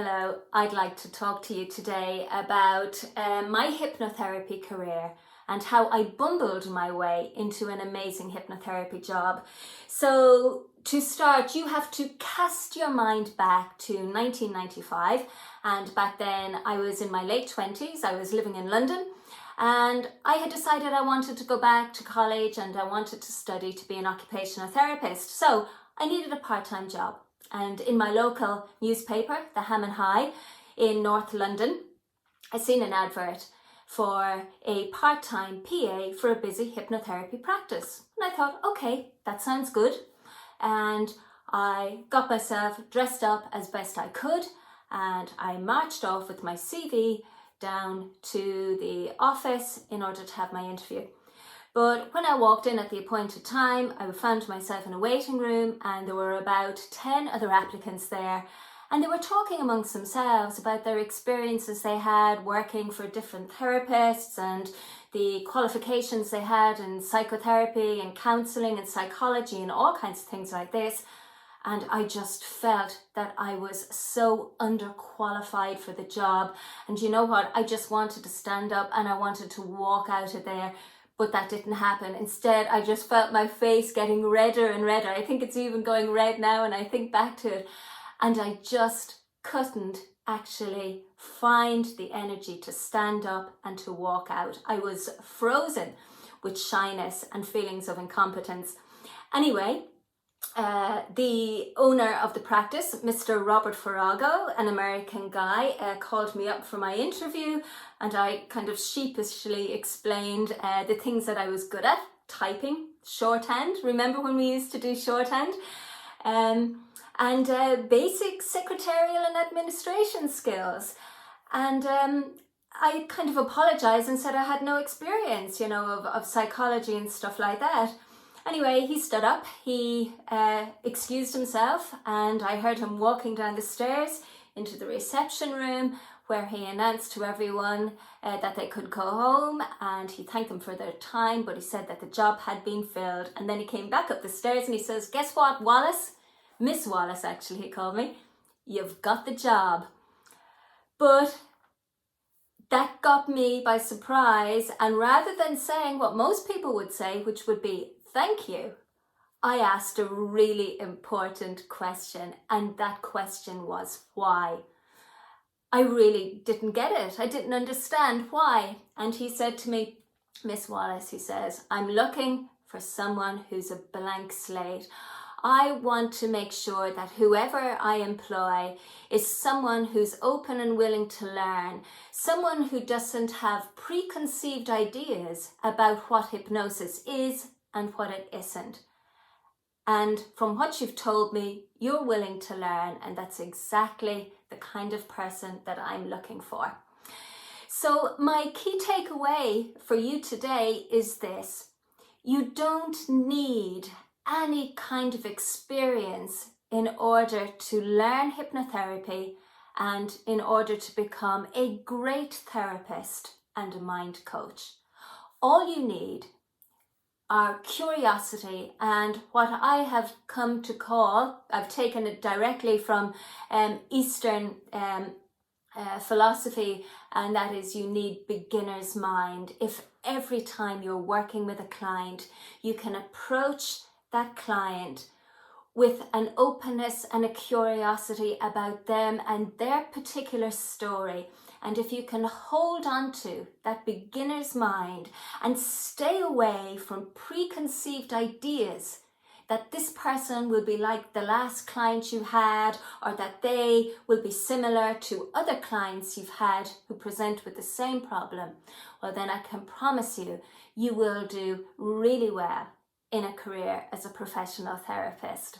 Hello, I'd like to talk to you today about my hypnotherapy career and how I bumbled my way into an amazing hypnotherapy job. So to start, you have to cast your mind back to 1995, and back then I was in my late 20s, I was living in London, and I had decided I wanted to go back to college and I wanted to study to be an occupational therapist. So I needed a part-time job. And in my local newspaper, the Ham and High in North London, I seen an advert for a part-time PA for a busy hypnotherapy practice. And I thought, okay, that sounds good. And I got myself dressed up as best I could, and I marched off with my CV down to the office in order to have my interview. But when I walked in at the appointed time, I found myself in a waiting room, and there were about 10 other applicants there, and they were talking amongst themselves about their experiences they had working for different therapists and the qualifications they had in psychotherapy and counselling and psychology and all kinds of things like this. And I just felt that I was so underqualified for the job. And you know what? I just wanted to stand up and I wanted to walk out of there. But that didn't happen. Instead, I just felt my face getting redder and redder. I think it's even going red now and I think back to it. And I just couldn't actually find the energy to stand up and to walk out. I was frozen with shyness and feelings of incompetence. Anyway, the owner of the practice, Mr. Robert Farrago, an American guy, called me up for my interview, and I kind of sheepishly explained the things that I was good at: typing, shorthand. Remember when we used to do shorthand? And basic secretarial and administration skills. And I kind of apologized and said I had no experience, of psychology and stuff like that. Anyway, he stood up, he excused himself, and I heard him walking down the stairs into the reception room, where he announced to everyone that they could go home, and he thanked them for their time, but he said that the job had been filled. And then he came back up the stairs and he says, "Guess what, Wallace?" Miss Wallace, actually, he called me. "You've got the job." But that got me by surprise, and rather than saying what most people would say, which would be, "Thank you," I asked a really important question, and that question was why. I really didn't get it. I didn't understand why. And he said to me, "Miss Wallace," he says, "I'm looking for someone who's a blank slate. I want to make sure that whoever I employ is someone who's open and willing to learn, someone who doesn't have preconceived ideas about what hypnosis is and what it isn't. And from what you've told me, you're willing to learn, and that's exactly the kind of person that I'm looking for." So my key takeaway for you today is this: you don't need any kind of experience in order to learn hypnotherapy and in order to become a great therapist and a mind coach. All you need are curiosity and what I have come to call, I've taken it directly from Eastern philosophy, and that is, you need beginner's mind. If every time you're working with a client, you can approach that client with an openness and a curiosity about them and their particular story, and if you can hold on to that beginner's mind and stay away from preconceived ideas that this person will be like the last client you had, or that they will be similar to other clients you've had who present with the same problem, well, then I can promise you, you will do really well in a career as a professional therapist.